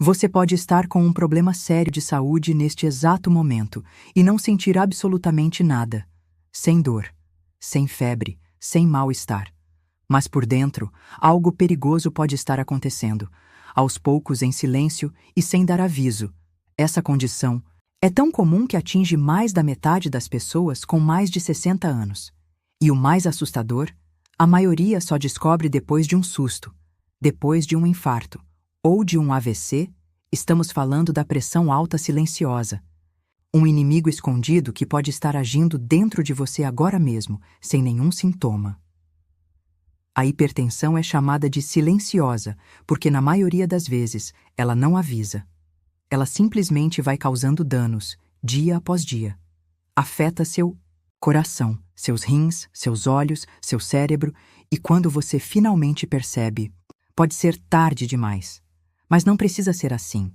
Você pode estar com um problema sério de saúde neste exato momento e não sentir absolutamente nada, sem dor, sem febre, sem mal-estar. Mas por dentro, algo perigoso pode estar acontecendo, aos poucos em silêncio e sem dar aviso. Essa condição é tão comum que atinge mais da metade das pessoas com mais de 60 anos. E o mais assustador, a maioria só descobre depois de um susto, depois de um infarto ou de um AVC. Estamos falando da pressão alta silenciosa. Um inimigo escondido que pode estar agindo dentro de você agora mesmo, sem nenhum sintoma. A hipertensão é chamada de silenciosa, porque na maioria das vezes ela não avisa. Ela simplesmente vai causando danos, dia após dia. Afeta seu coração, seus rins, seus olhos, seu cérebro, e quando você finalmente percebe, pode ser tarde demais. Mas não precisa ser assim.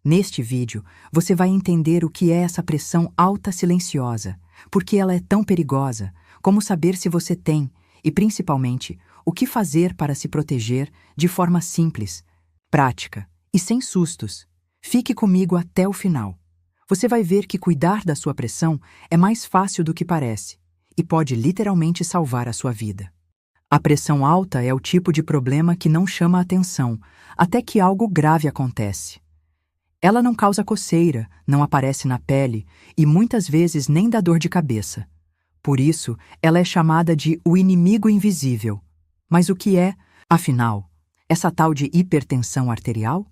Neste vídeo, você vai entender o que é essa pressão alta silenciosa, por que ela é tão perigosa, como saber se você tem, e principalmente, o que fazer para se proteger de forma simples, prática e sem sustos. Fique comigo até o final. Você vai ver que cuidar da sua pressão é mais fácil do que parece e pode literalmente salvar a sua vida. A pressão alta é o tipo de problema que não chama a atenção, até que algo grave acontece. Ela não causa coceira, não aparece na pele e muitas vezes nem dá dor de cabeça. Por isso, ela é chamada de o inimigo invisível. Mas o que é, afinal, essa tal de hipertensão arterial?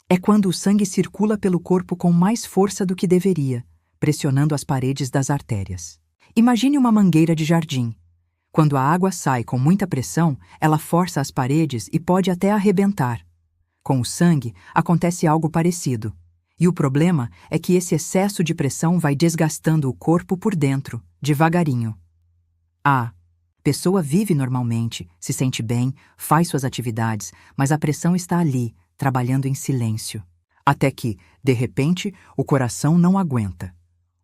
É quando o sangue circula pelo corpo com mais força do que deveria, pressionando as paredes das artérias. Imagine uma mangueira de jardim. Quando a água sai com muita pressão, ela força as paredes e pode até arrebentar. Com o sangue, acontece algo parecido. E o problema é que esse excesso de pressão vai desgastando o corpo por dentro, devagarinho. A pessoa vive normalmente, se sente bem, faz suas atividades, mas a pressão está ali, trabalhando em silêncio. Até que, de repente, o coração não aguenta.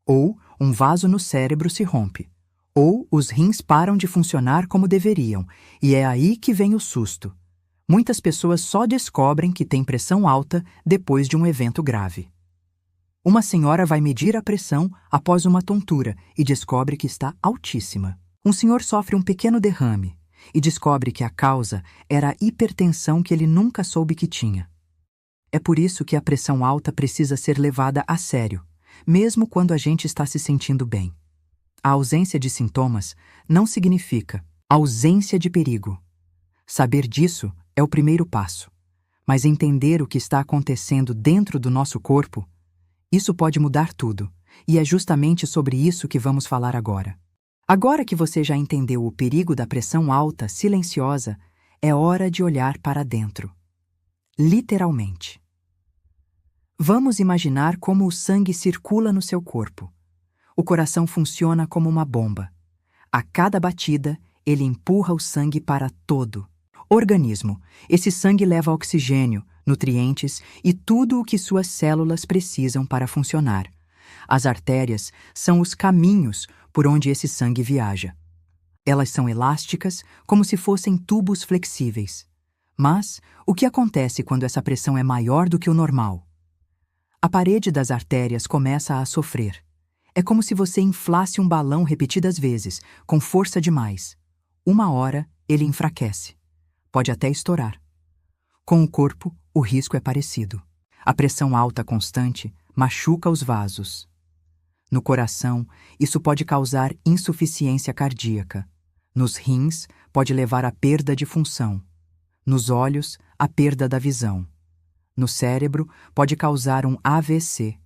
Ou um vaso no cérebro se rompe. Ou os rins param de funcionar como deveriam, e é aí que vem o susto. Muitas pessoas só descobrem que têm pressão alta depois de um evento grave. Uma senhora vai medir a pressão após uma tontura e descobre que está altíssima. Um senhor sofre um pequeno derrame e descobre que a causa era a hipertensão que ele nunca soube que tinha. É por isso que a pressão alta precisa ser levada a sério, mesmo quando a gente está se sentindo bem. A ausência de sintomas não significa ausência de perigo. Saber disso é o primeiro passo, mas entender o que está acontecendo dentro do nosso corpo, isso pode mudar tudo, e é justamente sobre isso que vamos falar agora. Agora que você já entendeu o perigo da pressão alta silenciosa, é hora de olhar para dentro. Literalmente. Vamos imaginar como o sangue circula no seu corpo. O coração funciona como uma bomba. A cada batida, ele empurra o sangue para todo o organismo. Esse sangue leva oxigênio, nutrientes e tudo o que suas células precisam para funcionar. As artérias são os caminhos por onde esse sangue viaja. Elas são elásticas, como se fossem tubos flexíveis. Mas o que acontece quando essa pressão é maior do que o normal? A parede das artérias começa a sofrer. É como se você inflasse um balão repetidas vezes, com força demais. Uma hora, ele enfraquece. Pode até estourar. Com o corpo, o risco é parecido. A pressão alta constante machuca os vasos. No coração, isso pode causar insuficiência cardíaca. Nos rins, pode levar à perda de função. Nos olhos, à perda da visão. No cérebro, pode causar um AVC.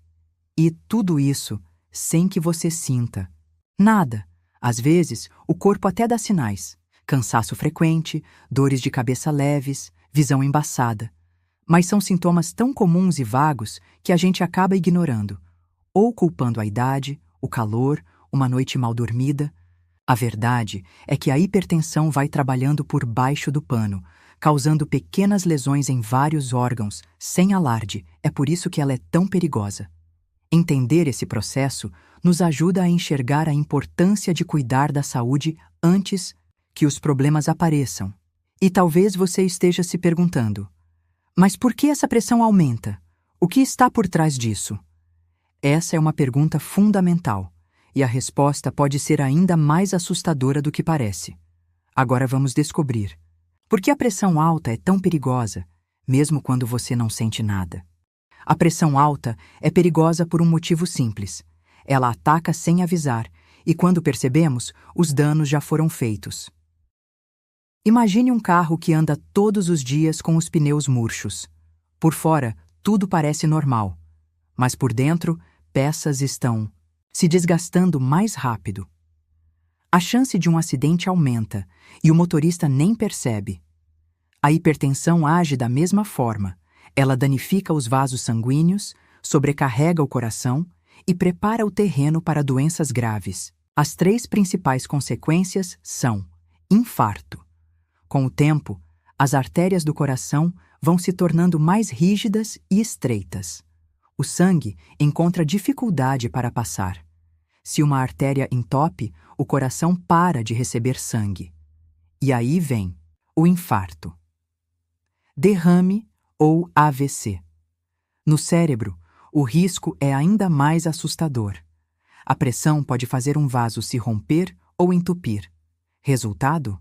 E tudo isso sem que você sinta nada. Às vezes, o corpo até dá sinais. Cansaço frequente, dores de cabeça leves, visão embaçada. Mas são sintomas tão comuns e vagos que a gente acaba ignorando, ou culpando a idade, o calor, uma noite mal dormida. A verdade é que a hipertensão vai trabalhando por baixo do pano, causando pequenas lesões em vários órgãos, sem alarde. É por isso que ela é tão perigosa. Entender esse processo nos ajuda a enxergar a importância de cuidar da saúde antes que os problemas apareçam. E talvez você esteja se perguntando: Mas por que essa pressão aumenta? O que está por trás disso? Essa é uma pergunta fundamental, e a resposta pode ser ainda mais assustadora do que parece. Agora vamos descobrir. Por que a pressão alta é tão perigosa, mesmo quando você não sente nada? A pressão alta é perigosa por um motivo simples. Ela ataca sem avisar, e quando percebemos, os danos já foram feitos. Imagine um carro que anda todos os dias com os pneus murchos. Por fora, tudo parece normal, mas por dentro, peças estão se desgastando mais rápido. A chance de um acidente aumenta e o motorista nem percebe. A hipertensão age da mesma forma. Ela danifica os vasos sanguíneos, sobrecarrega o coração e prepara o terreno para doenças graves. As 3 principais consequências são infarto. Com o tempo, as artérias do coração vão se tornando mais rígidas e estreitas. O sangue encontra dificuldade para passar. Se uma artéria entope, o coração para de receber sangue. E aí vem o infarto. Derrame ou AVC. No cérebro, o risco é ainda mais assustador. A pressão pode fazer um vaso se romper ou entupir. Resultado?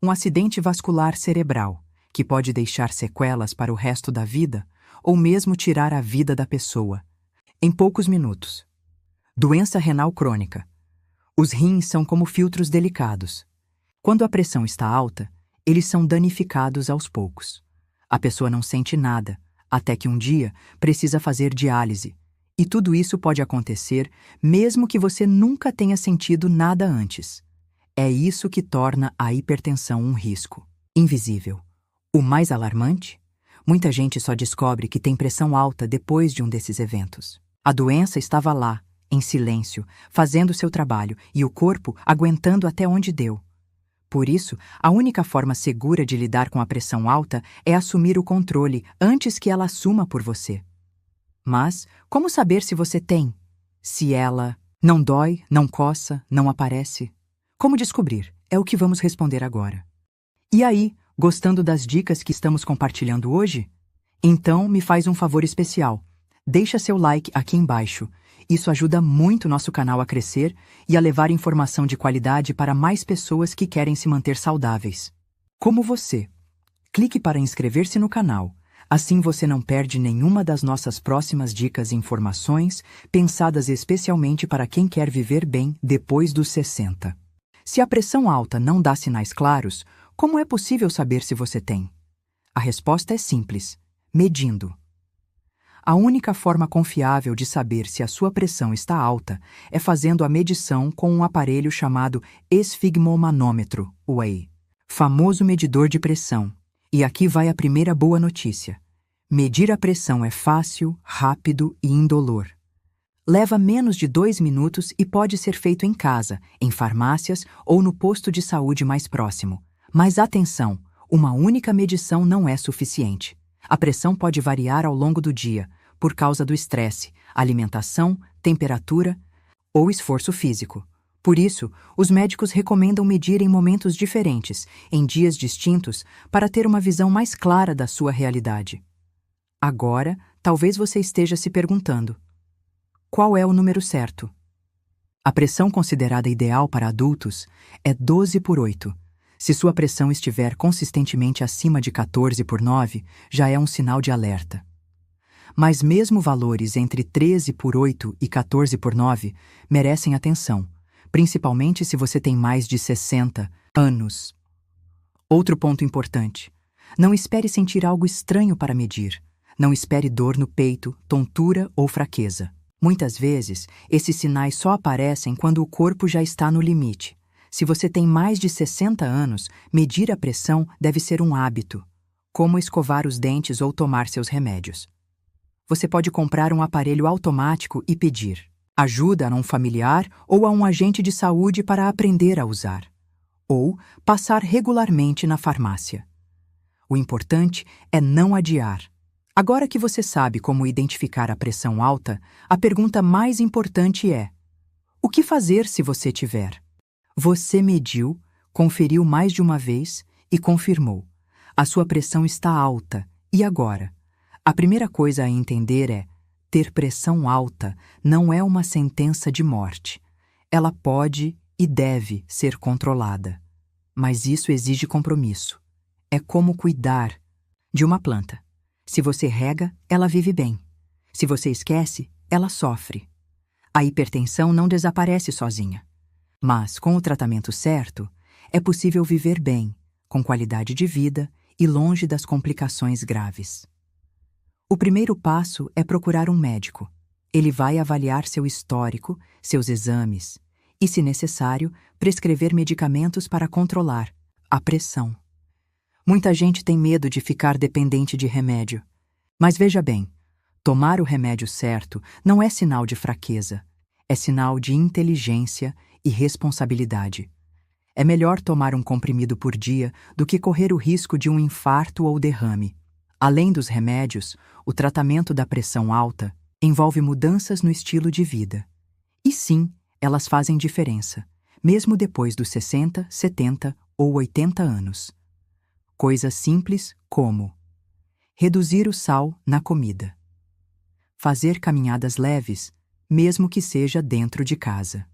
Um acidente vascular cerebral, que pode deixar sequelas para o resto da vida ou mesmo tirar a vida da pessoa, em poucos minutos. Doença renal crônica. Os rins são como filtros delicados. Quando a pressão está alta, eles são danificados aos poucos. A pessoa não sente nada, até que um dia precisa fazer diálise. E tudo isso pode acontecer mesmo que você nunca tenha sentido nada antes. É isso que torna a hipertensão um risco invisível. O mais alarmante? Muita gente só descobre que tem pressão alta depois de um desses eventos. A doença estava lá, em silêncio, fazendo seu trabalho e o corpo aguentando até onde deu. Por isso, a única forma segura de lidar com a pressão alta é assumir o controle antes que ela assuma por você. Mas, como saber se você tem? Se ela não dói, não coça, não aparece? Como descobrir? É o que vamos responder agora. E aí, gostando das dicas que estamos compartilhando hoje? Então, me faz um favor especial. Deixa seu like aqui embaixo. Isso ajuda muito nosso canal a crescer e a levar informação de qualidade para mais pessoas que querem se manter saudáveis. Como você. Clique para inscrever-se no canal. Assim você não perde nenhuma das nossas próximas dicas e informações pensadas especialmente para quem quer viver bem depois dos 60. Se a pressão alta não dá sinais claros, como é possível saber se você tem? A resposta é simples: medindo. A única forma confiável de saber se a sua pressão está alta é fazendo a medição com um aparelho chamado esfigmomanômetro, o EI, famoso medidor de pressão. E aqui vai a primeira boa notícia. Medir a pressão é fácil, rápido e indolor. Leva menos de 2 minutos e pode ser feito em casa, em farmácias ou no posto de saúde mais próximo. Mas atenção, uma única medição não é suficiente. A pressão pode variar ao longo do dia, por causa do estresse, alimentação, temperatura ou esforço físico. Por isso, os médicos recomendam medir em momentos diferentes, em dias distintos, para ter uma visão mais clara da sua realidade. Agora, talvez você esteja se perguntando: qual é o número certo? A pressão considerada ideal para adultos é 12/8. Se sua pressão estiver consistentemente acima de 14/9, já é um sinal de alerta. Mas mesmo valores entre 13/8 e 14/9 merecem atenção, principalmente se você tem mais de 60 anos. Outro ponto importante: não espere sentir algo estranho para medir. Não espere dor no peito, tontura ou fraqueza. Muitas vezes, esses sinais só aparecem quando o corpo já está no limite. Se você tem mais de 60 anos, medir a pressão deve ser um hábito, como escovar os dentes ou tomar seus remédios. Você pode comprar um aparelho automático e pedir ajuda a um familiar ou a um agente de saúde para aprender a usar, ou passar regularmente na farmácia. O importante é não adiar. Agora que você sabe como identificar a pressão alta, a pergunta mais importante é: o que fazer se você tiver? Você mediu, conferiu mais de uma vez e confirmou. A sua pressão está alta E agora? A primeira coisa a entender é: ter pressão alta não é uma sentença de morte. Ela pode e deve ser controlada. Mas isso exige compromisso. É como cuidar de uma planta. Se você rega, ela vive bem. Se você esquece, ela sofre. A hipertensão não desaparece sozinha. Mas, com o tratamento certo, é possível viver bem, com qualidade de vida e longe das complicações graves. O primeiro passo é procurar um médico. Ele vai avaliar seu histórico, seus exames e, se necessário, prescrever medicamentos para controlar a pressão. Muita gente tem medo de ficar dependente de remédio. Mas veja bem, tomar o remédio certo não é sinal de fraqueza, é sinal de inteligência e responsabilidade. É melhor tomar um comprimido por dia do que correr o risco de um infarto ou derrame. Além dos remédios, o tratamento da pressão alta envolve mudanças no estilo de vida. E sim, elas fazem diferença, mesmo depois dos 60, 70 ou 80 anos. Coisas simples como reduzir o sal na comida, fazer caminhadas leves, mesmo que seja dentro de casa,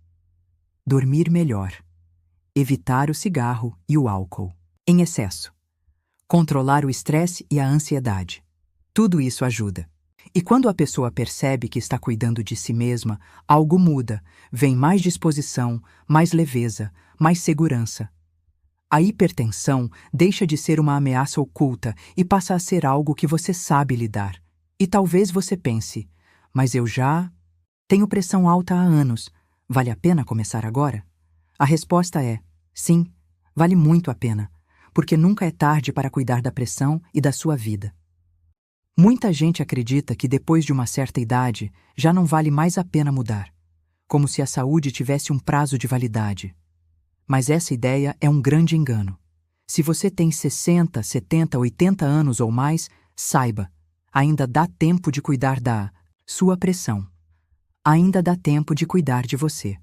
dormir melhor, evitar o cigarro e o álcool em excesso, controlar o estresse e a ansiedade. Tudo isso ajuda. E quando a pessoa percebe que está cuidando de si mesma, algo muda, vem mais disposição, mais leveza, mais segurança. A hipertensão deixa de ser uma ameaça oculta e passa a ser algo que você sabe lidar. E talvez você pense, mas eu já tenho pressão alta há anos, vale a pena começar agora? A resposta é, sim, vale muito a pena, porque nunca é tarde para cuidar da pressão e da sua vida. Muita gente acredita que depois de uma certa idade já não vale mais a pena mudar, como se a saúde tivesse um prazo de validade. Mas essa ideia é um grande engano. Se você tem 60, 70, 80 anos ou mais, saiba, ainda dá tempo de cuidar da sua pressão. Ainda dá tempo de cuidar de você.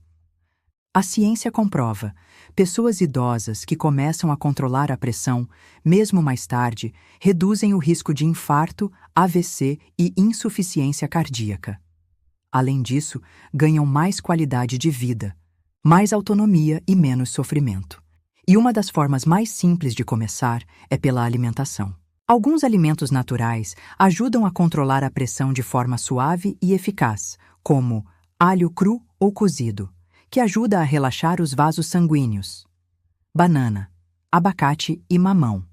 A ciência comprova, pessoas idosas que começam a controlar a pressão, mesmo mais tarde, reduzem o risco de infarto, AVC e insuficiência cardíaca. Além disso, ganham mais qualidade de vida, mais autonomia e menos sofrimento. E uma das formas mais simples de começar é pela alimentação. Alguns alimentos naturais ajudam a controlar a pressão de forma suave e eficaz, como alho cru ou cozido, que ajuda a relaxar os vasos sanguíneos. Banana, abacate e mamão,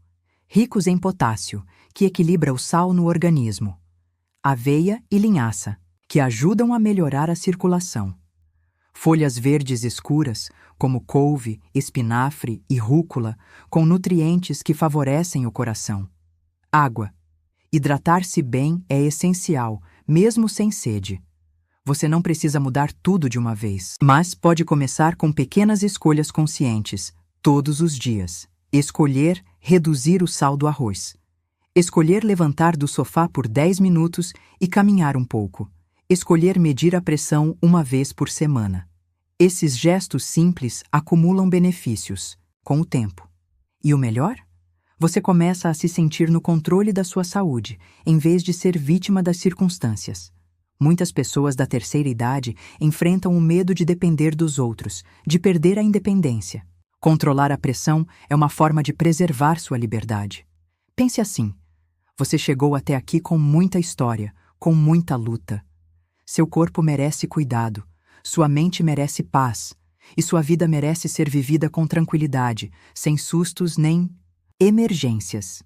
ricos em potássio, que equilibra o sal no organismo. Aveia e linhaça, que ajudam a melhorar a circulação. Folhas verdes escuras, como couve, espinafre e rúcula, com nutrientes que favorecem o coração. Água. Hidratar-se bem é essencial, mesmo sem sede. Você não precisa mudar tudo de uma vez, mas pode começar com pequenas escolhas conscientes, todos os dias. Escolher reduzir o sal do arroz. Escolher levantar do sofá por 10 minutos e caminhar um pouco. Escolher medir a pressão uma vez por semana. Esses gestos simples acumulam benefícios, com o tempo. E o melhor? Você começa a se sentir no controle da sua saúde, em vez de ser vítima das circunstâncias. Muitas pessoas da terceira idade enfrentam o medo de depender dos outros, de perder a independência. Controlar a pressão é uma forma de preservar sua liberdade. Pense assim: você chegou até aqui com muita história, com muita luta. Seu corpo merece cuidado, sua mente merece paz, e sua vida merece ser vivida com tranquilidade, sem sustos nem emergências.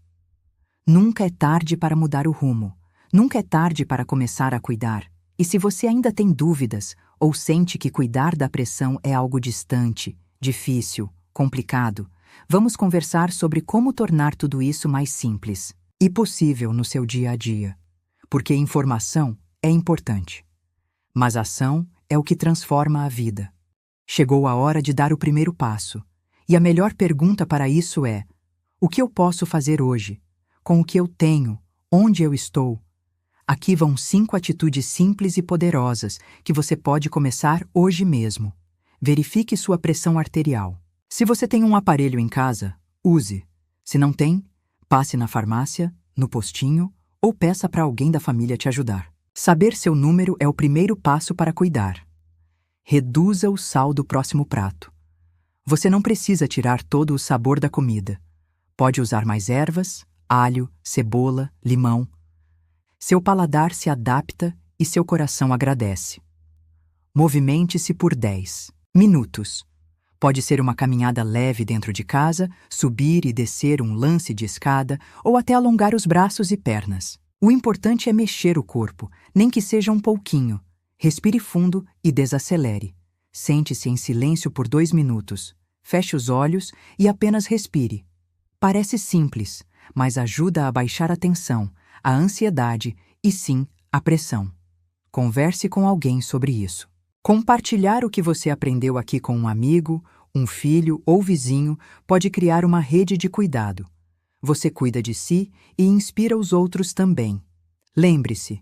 Nunca é tarde para mudar o rumo. Nunca é tarde para começar a cuidar. E se você ainda tem dúvidas ou sente que cuidar da pressão é algo distante, difícil, complicado, vamos conversar sobre como tornar tudo isso mais simples e possível no seu dia a dia. Porque informação é importante, mas ação é o que transforma a vida. Chegou a hora de dar o primeiro passo, e a melhor pergunta para isso é: o que eu posso fazer hoje? Com o que eu tenho? Onde eu estou? Aqui vão 5 atitudes simples e poderosas que você pode começar hoje mesmo. Verifique sua pressão arterial. Se você tem um aparelho em casa, use. Se não tem, passe na farmácia no postinho ou peça para alguém da família te ajudar. Saber seu número é o primeiro passo para cuidar. Reduza o sal do próximo prato. Você não precisa tirar todo o sabor da comida. Pode usar mais ervas, alho, cebola, limão. Seu paladar se adapta e seu coração agradece. Movimente-se por 10 minutos. Pode ser uma caminhada leve dentro de casa, subir e descer um lance de escada ou até alongar os braços e pernas. O importante é mexer o corpo, nem que seja um pouquinho. Respire fundo e desacelere. Sente-se em silêncio por 2 minutos. Feche os olhos e apenas respire. Parece simples, mas ajuda a baixar a tensão, a ansiedade e, sim, a pressão. Converse com alguém sobre isso. Compartilhar o que você aprendeu aqui com um amigo, um filho ou vizinho pode criar uma rede de cuidado. Você cuida de si e inspira os outros também. Lembre-se,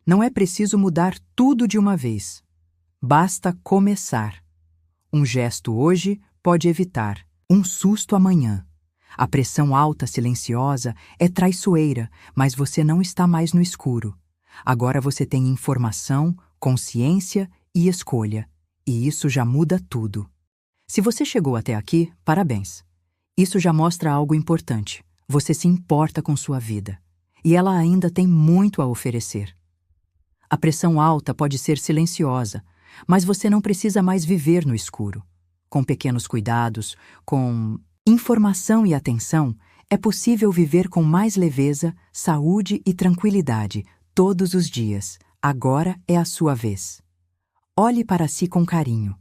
não é preciso mudar tudo de uma vez. Basta começar. Um gesto hoje pode evitar um susto amanhã. A pressão alta silenciosa é traiçoeira, mas você não está mais no escuro. Agora você tem informação, consciência e escolha, e isso já muda tudo. Se você chegou até aqui, parabéns. Isso já mostra algo importante. Você se importa com sua vida, e ela ainda tem muito a oferecer. A pressão alta pode ser silenciosa, mas você não precisa mais viver no escuro. Com pequenos cuidados, com informação e atenção, é possível viver com mais leveza, saúde e tranquilidade todos os dias. Agora é a sua vez. Olhe para si com carinho.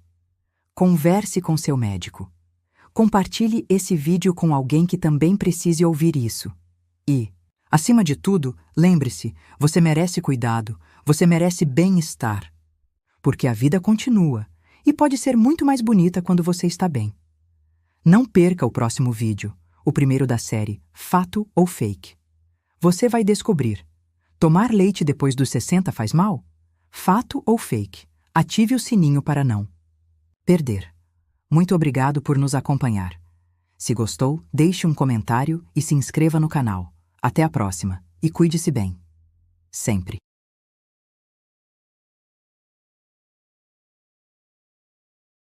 Converse com seu médico. Compartilhe esse vídeo com alguém que também precise ouvir isso. E, acima de tudo, lembre-se, você merece cuidado, você merece bem-estar. Porque a vida continua e pode ser muito mais bonita quando você está bem. Não perca o próximo vídeo, o primeiro da série Fato ou Fake. Você vai descobrir: tomar leite depois dos 60 faz mal? Fato ou fake? Ative o sininho para não perder. Muito obrigado por nos acompanhar. Se gostou, deixe um comentário e se inscreva no canal. Até a próxima e cuide-se bem. Sempre.